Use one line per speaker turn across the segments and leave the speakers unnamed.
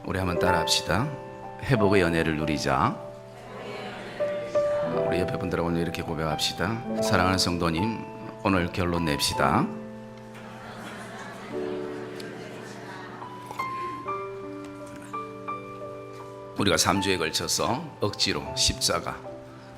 우리 한번 따라합시다. 회복의 연애를 누리자. 우리 옆에 분들하고 오늘 이렇게 고백합시다. 사랑하는 성도님, 오늘 결론 냅시다. 우리가 3주에 걸쳐서 억지로 십자가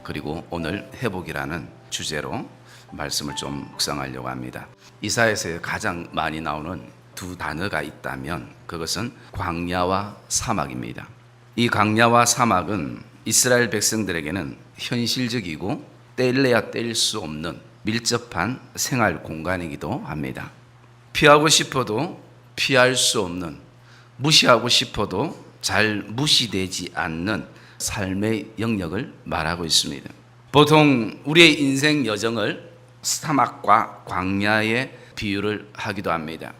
그리고 오늘 회복이라는 주제로 말씀을 좀 묵상하려고 합니다. 이사야서에 가장 많이 나오는 두 단어가 있다면 그것은 광야와 사막입니다. 이 광야와 사막은 이스라엘 백성들에게는 현실적이고 뗄래야 뗄 수 없는 밀접한 생활 공간이기도 합니다. 피하고 싶어도 피할 수 없는, 무시하고 싶어도 잘 무시되지 않는 삶의 영역을 말하고 있습니다. 보통 우리의 인생 여정을 사막과 광야에 비유를 하기도 합니다.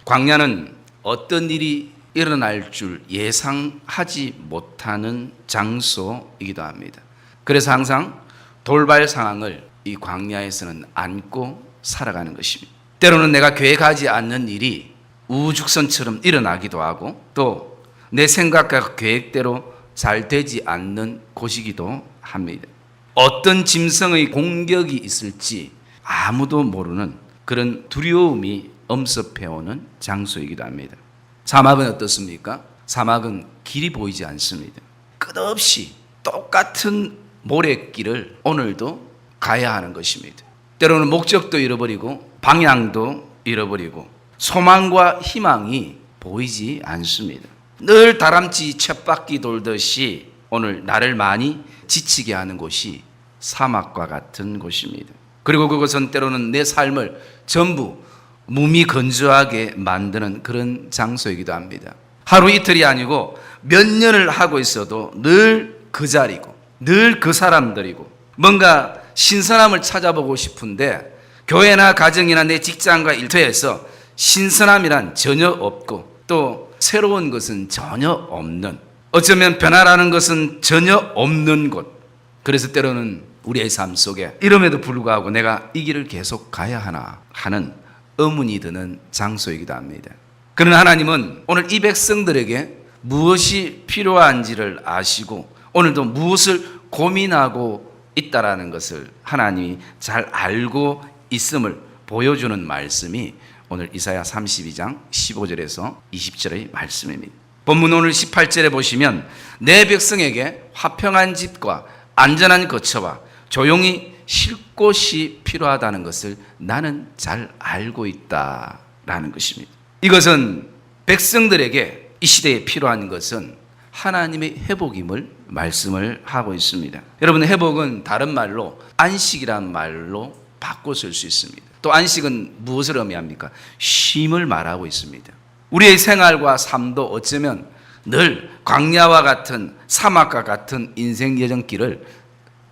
광야는 어떤 일이 일어날 줄 예상하지 못하는 장소이기도 합니다. 그래서 항상 돌발 상황을 이 광야에서는 안고 살아가는 것입니다. 때로는 내가 계획하지 않는 일이 우후죽순처럼 일어나기도 하고 또 내 생각과 계획대로 잘 되지 않는 곳이기도 합니다. 어떤 짐승의 공격이 있을지 아무도 모르는 그런 두려움이 엄습해오는 장소이기도 합니다. 사막은 어떻습니까? 사막은 길이 보이지 않습니다. 끝없이 똑같은 모래길을 오늘도 가야 하는 것입니다. 때로는 목적도 잃어버리고 방향도 잃어버리고 소망과 희망이 보이지 않습니다. 늘 다람쥐 쳇바퀴 돌듯이 오늘 나를 많이 지치게 하는 곳이 사막과 같은 곳입니다. 그리고 그것은 때로는 내 삶을 전부 무미건조하게 만드는 그런 장소이기도 합니다. 하루 이틀이 아니고 몇 년을 하고 있어도 늘 그 자리고 늘 그 사람들이고 뭔가 신선함을 찾아보고 싶은데 교회나 가정이나 내 직장과 일터에서 신선함이란 전혀 없고 또 새로운 것은 전혀 없는, 어쩌면 변화라는 것은 전혀 없는 곳. 그래서 때로는 우리의 삶 속에 이름에도 불구하고 내가 이 길을 계속 가야 하나 하는 의문이 드는 장소이기도 합니다. 그러나 하나님은 오늘 이 백성들에게 무엇이 필요한지를 아시고 오늘도 무엇을 고민하고 있다라는 것을 하나님이 잘 알고 있음을 보여주는 말씀이 오늘 이사야 32장 15절에서 20절의 말씀입니다. 본문 오늘 18절에 보시면 내 백성에게 화평한 집과 안전한 거처와 조용히 쉴 곳이 필요하다는 것을 나는 잘 알고 있다라는 것입니다. 이것은 백성들에게 이 시대에 필요한 것은 하나님의 회복임을 말씀을 하고 있습니다. 여러분, 회복은 다른 말로 안식이라는 말로 바꿔 쓸 수 있습니다. 또 안식은 무엇을 의미합니까? 쉼을 말하고 있습니다. 우리의 생활과 삶도 어쩌면 늘 광야와 같은 사막과 같은 인생 여정길을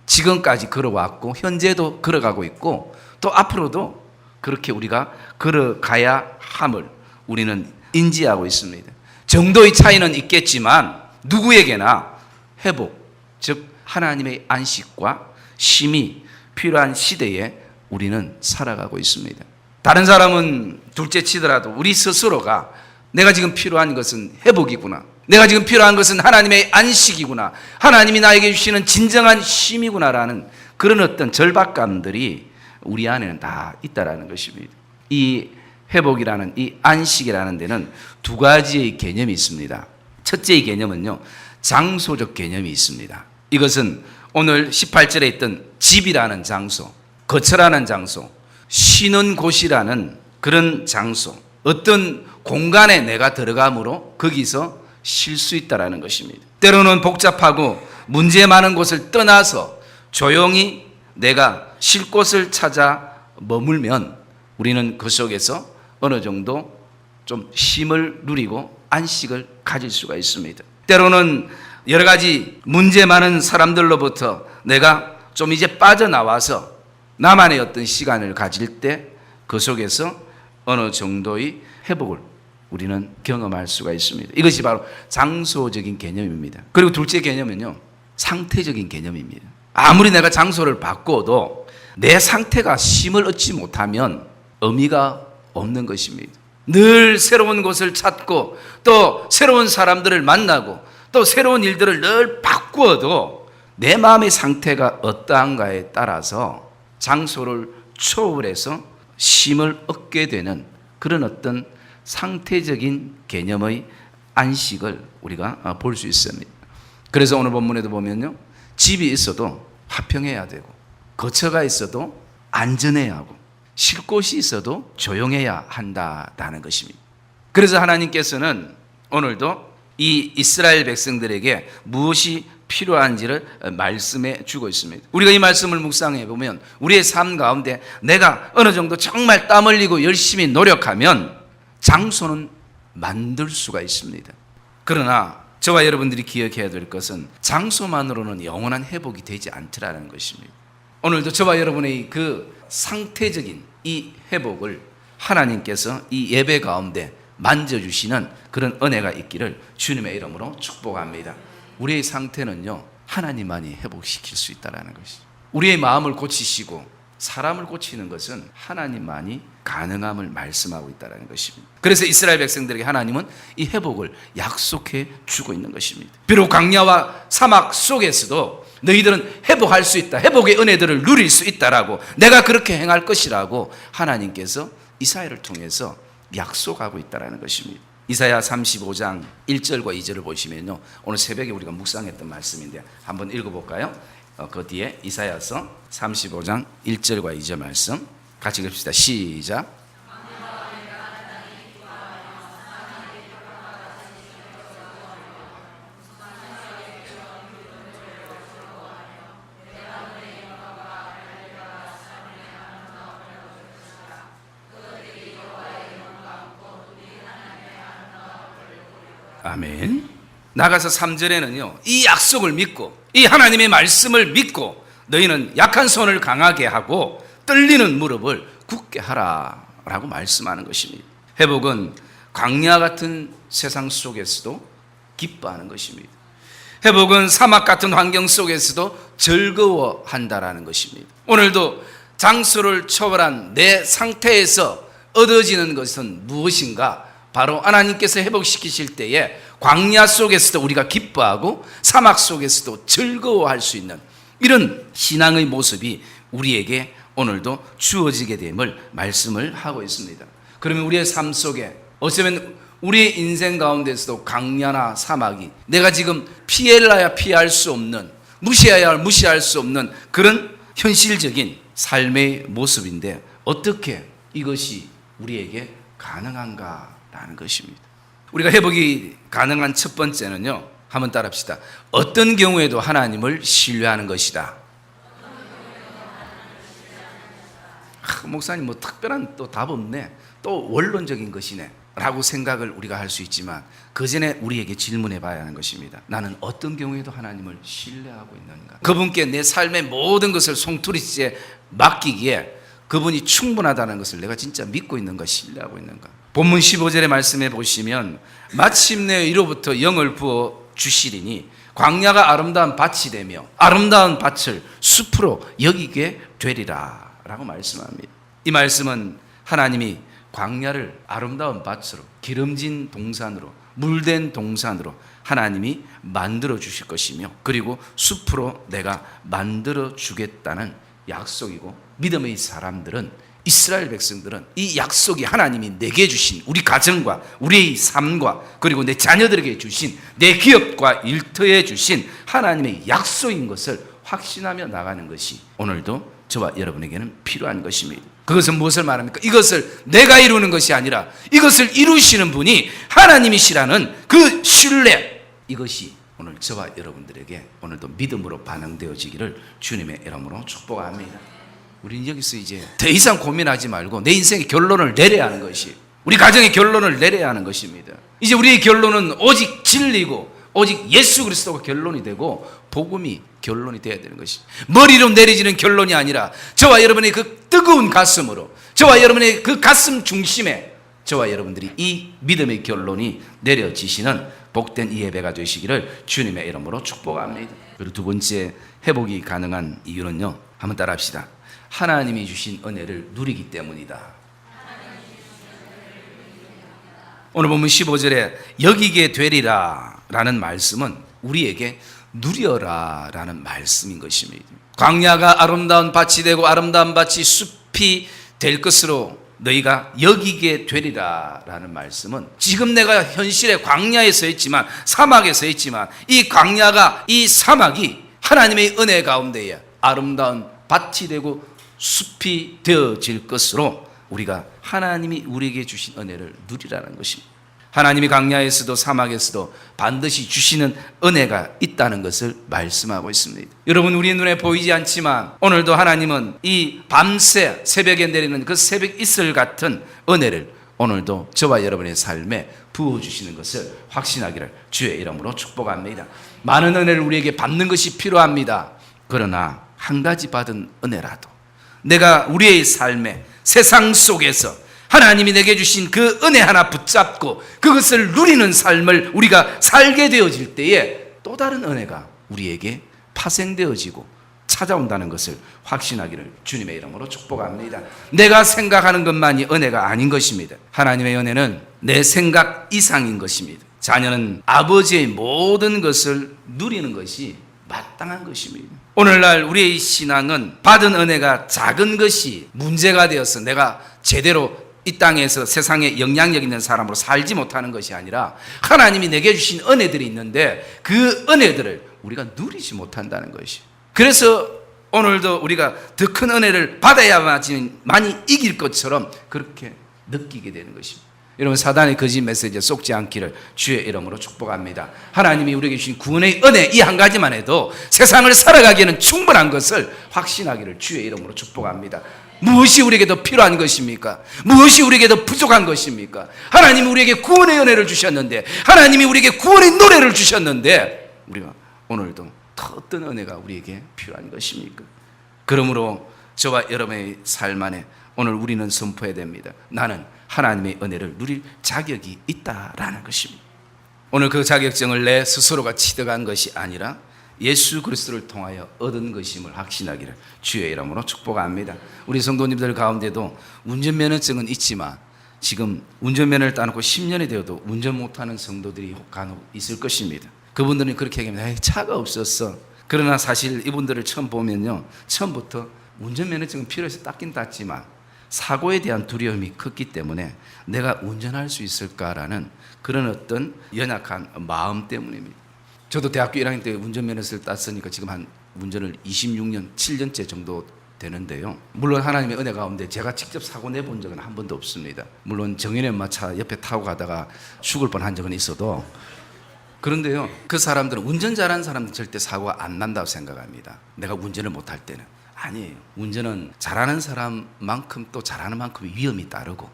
지금까지 걸어왔고 현재도 걸어가고 있고 또 앞으로도 그렇게 우리가 걸어가야 함을 우리는 인지하고 있습니다. 정도의 차이는 있겠지만 누구에게나 회복, 즉 하나님의 안식과 쉼이 필요한 시대에 우리는 살아가고 있습니다. 다른 사람은 둘째 치더라도 우리 스스로가 내가 지금 필요한 것은 회복이구나, 내가 지금 필요한 것은 하나님의 안식이구나, 하나님이 나에게 주시는 진정한 쉼이구나라는 그런 어떤 절박감들이 우리 안에는 다 있다라는 것입니다. 이 회복이라는 이 안식이라는 데는 두 가지의 개념이 있습니다. 첫째의 개념은요, 장소적 개념이 있습니다. 이것은 오늘 18절에 있던 집이라는 장소, 거처라는 장소, 쉬는 곳이라는 그런 장소, 어떤 공간에 내가 들어감으로 거기서 쉴 수 있다는 것입니다. 때로는 복잡하고 문제 많은 곳을 떠나서 조용히 내가 쉴 곳을 찾아 머물면 우리는 그 속에서 어느 정도 좀 쉼을 누리고 안식을 가질 수가 있습니다. 때로는 여러 가지 문제 많은 사람들로부터 내가 좀 이제 빠져나와서 나만의 어떤 시간을 가질 때 그 속에서 어느 정도의 회복을 우리는 경험할 수가 있습니다. 이것이 바로 장소적인 개념입니다. 그리고 둘째 개념은요, 상태적인 개념입니다. 아무리 내가 장소를 바꿔도 내 상태가 쉼을 얻지 못하면 의미가 없는 것입니다. 늘 새로운 곳을 찾고 또 새로운 사람들을 만나고 또 새로운 일들을 늘 바꾸어도 내 마음의 상태가 어떠한가에 따라서 장소를 초월해서 쉼을 얻게 되는 그런 어떤 상태적인 개념의 안식을 우리가 볼 수 있습니다. 그래서 오늘 본문에도 보면요, 집이 있어도 화평해야 되고, 거처가 있어도 안전해야 하고, 쉴 곳이 있어도 조용해야 한다는 것입니다. 그래서 하나님께서는 오늘도 이 이스라엘 백성들에게 무엇이 필요한지를 말씀해 주고 있습니다. 우리가 이 말씀을 묵상해 보면 우리의 삶 가운데 내가 어느 정도 정말 땀 흘리고 열심히 노력하면 장소는 만들 수가 있습니다. 그러나 저와 여러분들이 기억해야 될 것은 장소만으로는 영원한 회복이 되지 않더라는 것입니다. 오늘도 저와 여러분의 그 상태적인 이 회복을 하나님께서 이 예배 가운데 만져주시는 그런 은혜가 있기를 주님의 이름으로 축복합니다. 우리의 상태는요, 하나님만이 회복시킬 수 있다는 것이죠. 우리의 마음을 고치시고 사람을 고치는 것은 하나님만이 가능함을 말씀하고 있다는 것입니다. 그래서 이스라엘 백성들에게 하나님은 이 회복을 약속해 주고 있는 것입니다. 비록 광야와 사막 속에서도 너희들은 회복할 수 있다, 회복의 은혜들을 누릴 수 있다라고, 내가 그렇게 행할 것이라고 하나님께서 이사야를 통해서 약속하고 있다는 것입니다. 이사야 35장 1절과 2절을 보시면요, 오늘 새벽에 우리가 묵상했던 말씀인데 한번 읽어볼까요? 그 뒤에 이사야서 35장 1절과 2절 말씀 같이 읽읍시다. 시작. 아멘. 나가서 3절에는요, 이 약속을 믿고 이 하나님의 말씀을 믿고 너희는 약한 손을 강하게 하고 떨리는 무릎을 굳게 하라 라고 말씀하는 것입니다. 회복은 광야 같은 세상 속에서도 기뻐하는 것입니다. 회복은 사막 같은 환경 속에서도 즐거워한다라는 것입니다. 오늘도 장소를 초월한 내 상태에서 얻어지는 것은 무엇인가? 바로 하나님께서 회복시키실 때에 광야 속에서도 우리가 기뻐하고 사막 속에서도 즐거워할 수 있는 이런 신앙의 모습이 우리에게 오늘도 주어지게 됨을 말씀을 하고 있습니다. 그러면 우리의 삶 속에 어쩌면 우리의 인생 가운데서도 광야나 사막이 내가 지금 피해야 피할 수 없는, 무시해야 무시할 수 없는 그런 현실적인 삶의 모습인데 어떻게 이것이 우리에게 가능한가라는 것입니다. 우리가 회복이 가능한 첫 번째는요, 한번 따라합시다. 어떤 경우에도 하나님을 신뢰하는 것이다. 목사님 뭐 특별한 또 답 없네, 또 원론적인 것이네 라고 생각을 우리가 할 수 있지만 그 전에 우리에게 질문해 봐야 하는 것입니다. 나는 어떤 경우에도 하나님을 신뢰하고 있는가? 그분께 내 삶의 모든 것을 송두리째 맡기기에 그분이 충분하다는 것을 내가 진짜 믿고 있는가, 신뢰하고 있는가? 본문 15절의 말씀에 보시면 마침내 이로부터 영을 부어 주시리니 광야가 아름다운 밭이 되며 아름다운 밭을 숲으로 여기게 되리라 라고 말씀합니다. 이 말씀은 하나님이 광야를 아름다운 밭으로, 기름진 동산으로, 물된 동산으로 하나님이 만들어 주실 것이며 그리고 숲으로 내가 만들어 주겠다는 약속이고, 믿음의 사람들은, 이스라엘 백성들은 이 약속이 하나님이 내게 주신 우리 가정과 우리의 삶과 그리고 내 자녀들에게 주신 내 기업과 일터에 주신 하나님의 약속인 것을 확신하며 나가는 것이 오늘도 저와 여러분에게는 필요한 것입니다. 그것은 무엇을 말합니까? 이것을 내가 이루는 것이 아니라 이것을 이루시는 분이 하나님이시라는 그 신뢰, 이것이 오늘 저와 여러분들에게 오늘도 믿음으로 반응되어지기를 주님의 이름으로 축복합니다. 우리는 여기서 이제 더 이상 고민하지 말고 내 인생의 결론을 내려야 하는 것이, 우리 가정의 결론을 내려야 하는 것입니다. 이제 우리의 결론은 오직 진리고 오직 예수 그리스도가 결론이 되고 복음이 결론이 되어야 되는 것이, 머리로 내려지는 결론이 아니라 저와 여러분의 그 뜨거운 가슴으로, 저와 여러분의 그 가슴 중심에 저와 여러분들이 이 믿음의 결론이 내려지시는 복된 이 예배가 되시기를 주님의 이름으로 축복합니다. 그리고 두 번째 회복이 가능한 이유는요, 한번 따라합시다. 하나님이 주신 은혜를 누리기 때문이다. 오늘 보면 15절에 여기게 되리라 라는 말씀은 우리에게 누려라 라는 말씀인 것입니다. 광야가 아름다운 밭이 되고 아름다운 밭이 숲이 될 것으로 너희가 여기게 되리라 라는 말씀은 지금 내가 현실에 광야에 서 있지만, 사막에 서 있지만, 이 광야가, 이 사막이 하나님의 은혜 가운데에 아름다운 밭이 되고 숲이 되어질 것으로 우리가 하나님이 우리에게 주신 은혜를 누리라는 것입니다. 하나님이 광야에서도 사막에서도 반드시 주시는 은혜가 있다는 것을 말씀하고 있습니다. 여러분, 우리 눈에 보이지 않지만 오늘도 하나님은 이 밤새 새벽에 내리는 그 새벽 이슬 같은 은혜를 오늘도 저와 여러분의 삶에 부어주시는 것을 확신하기를 주의 이름으로 축복합니다. 많은 은혜를 우리에게 받는 것이 필요합니다. 그러나 한 가지 받은 은혜라도 내가 우리의 삶에 세상 속에서 하나님이 내게 주신 그 은혜 하나 붙잡고 그것을 누리는 삶을 우리가 살게 되어질 때에 또 다른 은혜가 우리에게 파생되어지고 찾아온다는 것을 확신하기를 주님의 이름으로 축복합니다. 내가 생각하는 것만이 은혜가 아닌 것입니다. 하나님의 은혜는 내 생각 이상인 것입니다. 자녀는 아버지의 모든 것을 누리는 것이 마땅한 것입니다. 오늘날 우리의 신앙은 받은 은혜가 작은 것이 문제가 되어서 내가 제대로 이 땅에서 세상에 영향력 있는 사람으로 살지 못하는 것이 아니라 하나님이 내게 주신 은혜들이 있는데 그 은혜들을 우리가 누리지 못한다는 것이. 그래서 오늘도 우리가 더 큰 은혜를 받아야만이 이길 것처럼 그렇게 느끼게 되는 것입니다. 여러분, 사단의 거짓 메시지에 속지 않기를 주의 이름으로 축복합니다. 하나님이 우리에게 주신 구원의 은혜 이 한 가지만 해도 세상을 살아가기에는 충분한 것을 확신하기를 주의 이름으로 축복합니다. 무엇이 우리에게 더 필요한 것입니까? 무엇이 우리에게 더 부족한 것입니까? 하나님이 우리에게 구원의 은혜를 주셨는데, 하나님이 우리에게 구원의 노래를 주셨는데 우리가 오늘도 더 어떤 은혜가 우리에게 필요한 것입니까? 그러므로 저와 여러분의 삶 안에 오늘 우리는 선포해야 됩니다. 나는 하나님의 은혜를 누릴 자격이 있다라는 것입니다. 오늘 그 자격증을 내 스스로가 취득한 것이 아니라 예수 그리스도를 통하여 얻은 것임을 확신하기를 주의 이름으로 축복합니다. 우리 성도님들 가운데도 운전면허증은 있지만 지금 운전면허를 따놓고 10년이 되어도 운전 못하는 성도들이 간혹 있을 것입니다. 그분들은 그렇게 얘기합니다. 차가 없었어. 그러나 사실 이분들을 처음 보면요, 처음부터 운전면허증은 필요해서 땄긴 땄지만 사고에 대한 두려움이 컸기 때문에 내가 운전할 수 있을까라는 그런 어떤 연약한 마음 때문입니다. 저도 대학교 1학년 때 운전면허를 땄으니까 지금 한 운전을 26년, 7년째 정도 되는데요. 물론 하나님의 은혜 가운데 제가 직접 사고 내본 적은 한 번도 없습니다. 물론 정연의 엄마 차 옆에 타고 가다가 죽을 뻔한 적은 있어도, 그런데요, 그 사람들은 운전 잘하는 사람들은 절대 사고가 안 난다고 생각합니다. 내가 운전을 못할 때는. 아니에요. 운전은 잘하는 사람만큼 또 잘하는 만큼 위험이 따르고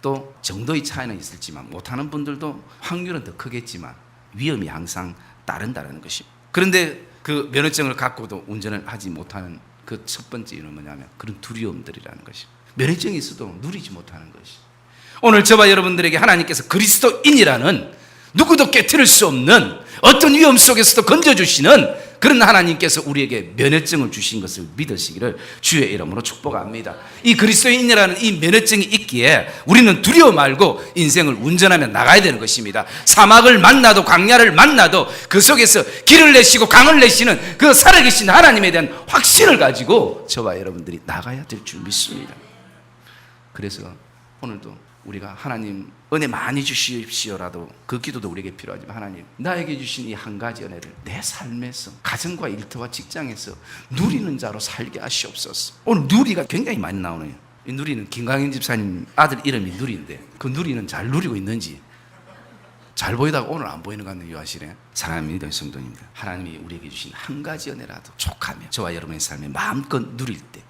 또 정도의 차이는 있을지만 못하는 분들도 확률은 더 크겠지만 위험이 항상 따른다는 것입니다. 그런데 그 면허증을 갖고도 운전을 하지 못하는 그 첫 번째 이유는 뭐냐면 그런 두려움들이라는 것입니다. 면허증이 있어도 누리지 못하는 것이. 오늘 저와 여러분들에게 하나님께서 그리스도인이라는 누구도 깨트릴 수 없는 어떤 위험 속에서도 건져주시는 그런 하나님께서 우리에게 면허증을 주신 것을 믿으시기를 주의 이름으로 축복합니다. 이 그리스도인이라는 이 면허증이 있기에 우리는 두려워 말고 인생을 운전하며 나가야 되는 것입니다. 사막을 만나도 광야를 만나도 그 속에서 길을 내시고 강을 내시는 그 살아계신 하나님에 대한 확신을 가지고 저와 여러분들이 나가야 될 줄 믿습니다. 그래서 오늘도 우리가 하나님 은혜 많이 주십시오라도 그 기도도 우리에게 필요하지만 하나님 나에게 주신 이 한 가지 은혜를 내 삶에서 가정과 일터와 직장에서 누리는 자로 살게 하시옵소서. 오늘 누리가 굉장히 많이 나오네요. 이 누리는 김강현 집사님 아들 이름이 누리인데 그 누리는 잘 누리고 있는지 잘 보이다가 오늘 안 보이는 것 같은 유하시네. 사랑하는 믿음의 성도님들, 하나님이 우리에게 주신 한 가지 은혜라도 족하며 저와 여러분의 삶에 마음껏 누릴 때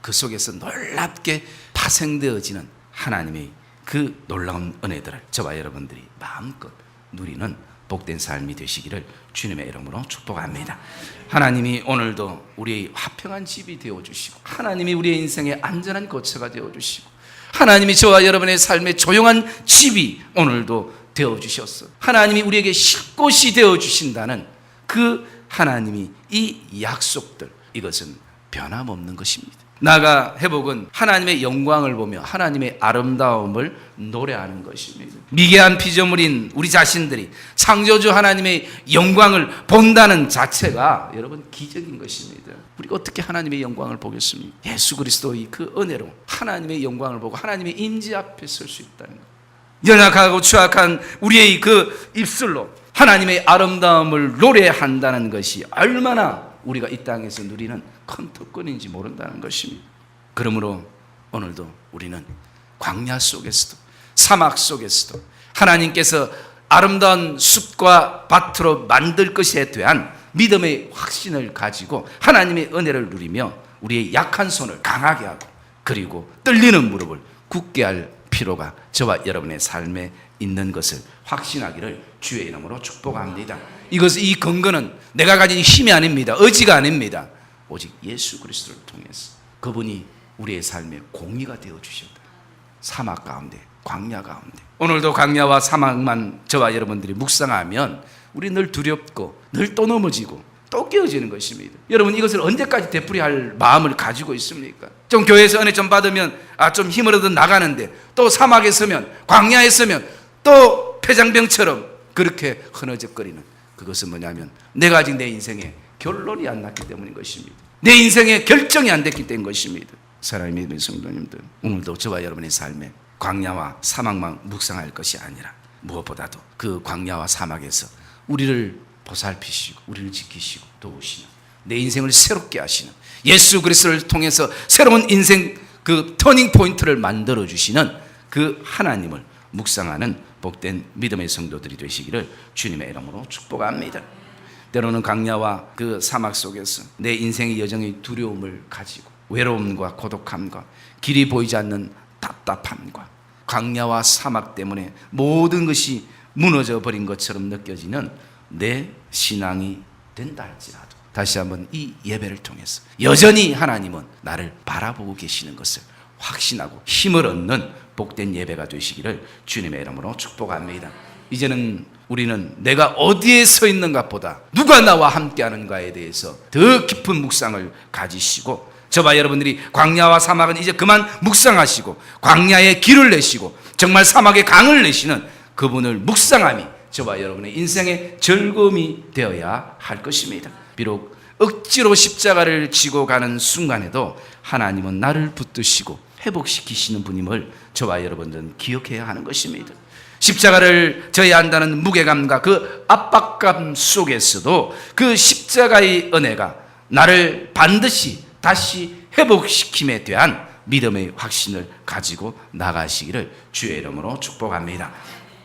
그 속에서 놀랍게 파생되어지는 하나님의 그 놀라운 은혜들을 저와 여러분들이 마음껏 누리는 복된 삶이 되시기를 주님의 이름으로 축복합니다. 하나님이 오늘도 우리의 화평한 집이 되어주시고 하나님이 우리의 인생의 안전한 거처가 되어주시고 하나님이 저와 여러분의 삶의 조용한 집이 오늘도 되어주셨어. 하나님이 우리에게 쉴 곳이 되어주신다는 그 하나님이 이 약속들, 이것은 변함없는 것입니다. 나아가 회복은 하나님의 영광을 보며 하나님의 아름다움을 노래하는 것입니다. 미개한 피조물인 우리 자신들이 창조주 하나님의 영광을 본다는 자체가 여러분 기적인 것입니다. 우리가 어떻게 하나님의 영광을 보겠습니까? 예수 그리스도의 그 은혜로 하나님의 영광을 보고 하나님의 임재 앞에 설 수 있다는 것. 연약하고 추악한 우리의 그 입술로 하나님의 아름다움을 노래한다는 것이 얼마나 우리가 이 땅에서 누리는 큰 특권인지 모른다는 것입니다. 그러므로 오늘도 우리는 광야 속에서도 사막 속에서도 하나님께서 아름다운 숲과 밭으로 만들 것에 대한 믿음의 확신을 가지고 하나님의 은혜를 누리며 우리의 약한 손을 강하게 하고 그리고 떨리는 무릎을 굳게 할 필요가 저와 여러분의 삶에 있는 것을 확신하기를 주의 이름으로 축복합니다. 이 근거는 내가 가진 힘이 아닙니다. 의지가 아닙니다. 오직 예수 그리스도를 통해서 그분이 우리의 삶의 공의가 되어 주셨다. 사막 가운데, 광야 가운데. 오늘도 광야와 사막만 저와 여러분들이 묵상하면 우리 늘 두렵고 늘 또 넘어지고 또 깨어지는 것입니다. 여러분 이것을 언제까지 되풀이할 마음을 가지고 있습니까? 좀 교회에서 은혜 좀 받으면 좀 힘을 얻어 나가는데 또 사막에 서면 광야에 서면 또 폐장병처럼 그렇게 흐느적거리는 그것은 뭐냐면 내가 아직 내 인생에 결론이 안 났기 때문인 것입니다. 내 인생에 결정이 안 됐기 때문인 것입니다. 사랑하는 믿음의 성도님들, 오늘도 저와 여러분의 삶에 광야와 사막만 묵상할 것이 아니라 무엇보다도 그 광야와 사막에서 우리를 보살피시고 우리를 지키시고 도우시는 내 인생을 새롭게 하시는 예수 그리스도를 통해서 새로운 인생 그 터닝 포인트를 만들어 주시는 그 하나님을 묵상하는 복된 믿음의 성도들이 되시기를 주님의 이름으로 축복합니다. 때로는 광야와 그 사막 속에서 내 인생의 여정의 두려움을 가지고 외로움과 고독함과 길이 보이지 않는 답답함과 광야와 사막 때문에 모든 것이 무너져 버린 것처럼 느껴지는 내 신앙이 된다 할지라도 다시 한번 이 예배를 통해서 여전히 하나님은 나를 바라보고 계시는 것을 확신하고 힘을 얻는 복된 예배가 되시기를 주님의 이름으로 축복합니다. 이제는 우리는 내가 어디에 서 있는가 보다 누가 나와 함께 하는가에 대해서 더 깊은 묵상을 가지시고 저와 여러분들이 광야와 사막은 이제 그만 묵상하시고 광야에 길을 내시고 정말 사막에 강을 내시는 그분을 묵상함이 저와 여러분의 인생의 즐거움이 되어야 할 것입니다. 비록 억지로 십자가를 지고 가는 순간에도 하나님은 나를 붙드시고 회복시키시는 분임을 저와 여러분들은 기억해야 하는 것입니다. 십자가를 져야 한다는 무게감과 그 압박감 속에서도 그 십자가의 은혜가 나를 반드시 다시 회복시킴에 대한 믿음의 확신을 가지고 나가시기를 주의 이름으로 축복합니다.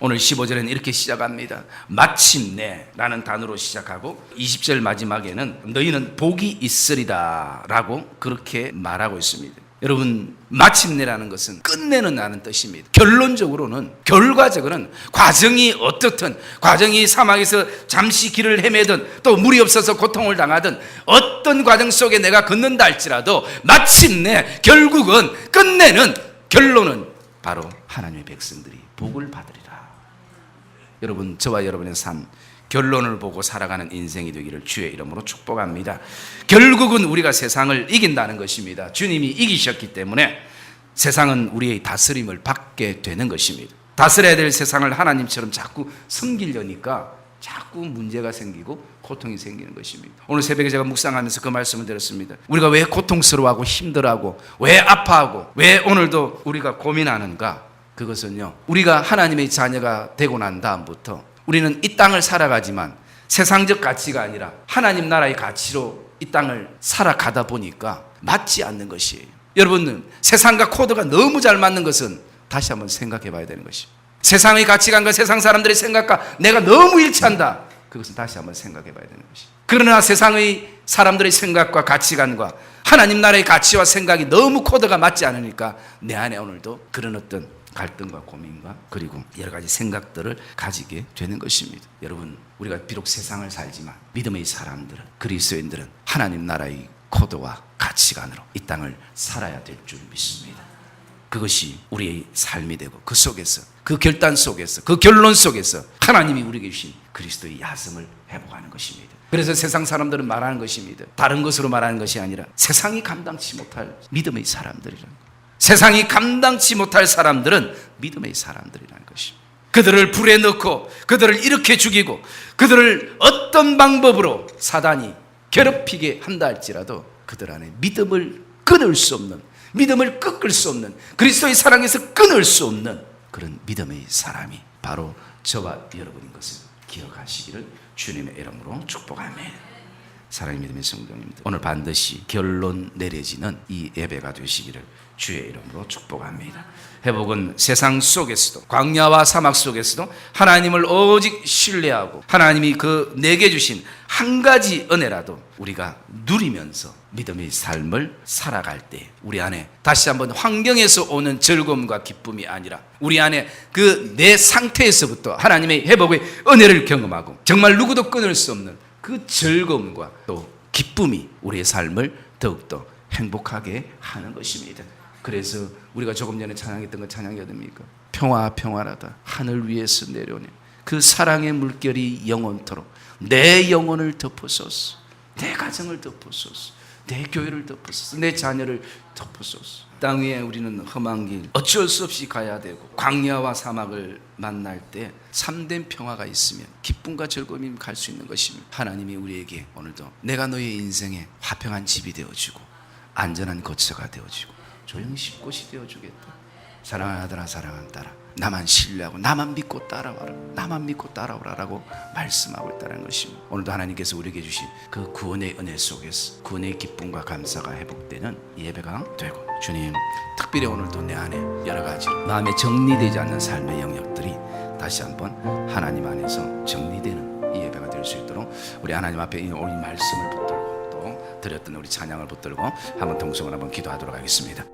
오늘 15절은 이렇게 시작합니다. 마침내 라는 단어로 시작하고 20절 마지막에는 너희는 복이 있으리다 라고 그렇게 말하고 있습니다. 여러분 마침내라는 것은 끝내는 라는 뜻입니다. 결론적으로는 결과적으로는 과정이 어떻든 과정이 사막에서 잠시 길을 헤매든 또 물이 없어서 고통을 당하든 어떤 과정 속에 내가 걷는다 할지라도 마침내 결국은 끝내는 결론은 바로 하나님의 백성들이 복을 받으리라. 여러분 저와 여러분의 삶 결론을 보고 살아가는 인생이 되기를 주의 이름으로 축복합니다. 결국은 우리가 세상을 이긴다는 것입니다. 주님이 이기셨기 때문에 세상은 우리의 다스림을 받게 되는 것입니다. 다스려야 될 세상을 하나님처럼 자꾸 섬기려니까 자꾸 문제가 생기고 고통이 생기는 것입니다. 오늘 새벽에 제가 묵상하면서 그 말씀을 드렸습니다. 우리가 왜 고통스러워하고 힘들어하고 왜 아파하고 왜 오늘도 우리가 고민하는가? 그것은요 우리가 하나님의 자녀가 되고 난 다음부터 우리는 이 땅을 살아가지만 세상적 가치가 아니라 하나님 나라의 가치로 이 땅을 살아가다 보니까 맞지 않는 것이에요. 여러분 세상과 코드가 너무 잘 맞는 것은 다시 한번 생각해 봐야 되는 것입니다. 세상의 가치관과 세상 사람들의 생각과 내가 너무 일치한다. 그것은 다시 한번 생각해 봐야 되는 것입니다. 그러나 세상의 사람들의 생각과 가치관과 하나님 나라의 가치와 생각이 너무 코드가 맞지 않으니까 내 안에 오늘도 그런 어떤 갈등과 고민과 그리고 여러 가지 생각들을 가지게 되는 것입니다. 여러분 우리가 비록 세상을 살지만 믿음의 사람들은 그리스도인들은 하나님 나라의 코드와 가치관으로 이 땅을 살아야 될 줄 믿습니다. 그것이 우리의 삶이 되고 그 속에서 그 결단 속에서 그 결론 속에서 하나님이 우리에게 주신 그리스도의 야성을 회복하는 것입니다. 그래서 세상 사람들은 말하는 것입니다. 다른 것으로 말하는 것이 아니라 세상이 감당치 못할 믿음의 사람들이라는 것. 세상이 감당치 못할 사람들은 믿음의 사람들이라는 것입니다. 그들을 불에 넣고 그들을 이렇게 죽이고 그들을 어떤 방법으로 사단이 괴롭히게 한다 할지라도 그들 안에 믿음을 끊을 수 없는, 믿음을 꺾을 수 없는, 그리스도의 사랑에서 끊을 수 없는 그런 믿음의 사람이 바로 저와 여러분인 것을 기억하시기를 주님의 이름으로 축복합니다. 사랑의 믿음의 성도님들, 오늘 반드시 결론 내려지는 이 예배가 되시기를 주의 이름으로 축복합니다. 회복은 세상 속에서도 광야와 사막 속에서도 하나님을 오직 신뢰하고 하나님이 그 내게 주신 한 가지 은혜라도 우리가 누리면서 믿음의 삶을 살아갈 때 우리 안에 다시 한번 환경에서 오는 즐거움과 기쁨이 아니라 우리 안에 그 내 상태에서부터 하나님의 회복의 은혜를 경험하고 정말 누구도 끊을 수 없는 그 즐거움과 또 기쁨이 우리의 삶을 더욱더 행복하게 하는 것입니다. 그래서 우리가 조금 전에 찬양했던 그 찬양이 어딥니까? 평화 평화라다 하늘 위에서 내려오네 그 사랑의 물결이 영원토록 내 영혼을 덮어소서, 내 가정을 덮어소서, 내 교회를 덮어소서, 내 자녀를 덮어소서. 땅 위에 우리는 험한 길 어쩔 수 없이 가야 되고 광야와 사막을 만날 때 참된 평화가 있으면 기쁨과 즐거움이 갈 수 있는 것입니다. 하나님이 우리에게 오늘도 내가 너의 인생에 화평한 집이 되어주고 안전한 거처가 되어주고 조용히 쉴 곳이 되어주겠다. 사랑하는 아들아 사랑하는 딸아 나만 신뢰하고 나만 믿고 따라와라, 나만 믿고 따라오라라고 말씀하고 있다는 것입니다. 오늘도 하나님께서 우리에게 주신 그 구원의 은혜 속에서 구원의 기쁨과 감사가 회복되는 예배가 되고 주님 특별히 오늘도 내 안에 여러 가지 마음에 정리되지 않는 삶의 영역들이 다시 한번 하나님 안에서 정리되는 이 예배가 될 수 있도록 우리 하나님 앞에 오늘 말씀을 붙들고 또 드렸던 우리 찬양을 붙들고 한번 동성을 한번 기도하도록 하겠습니다.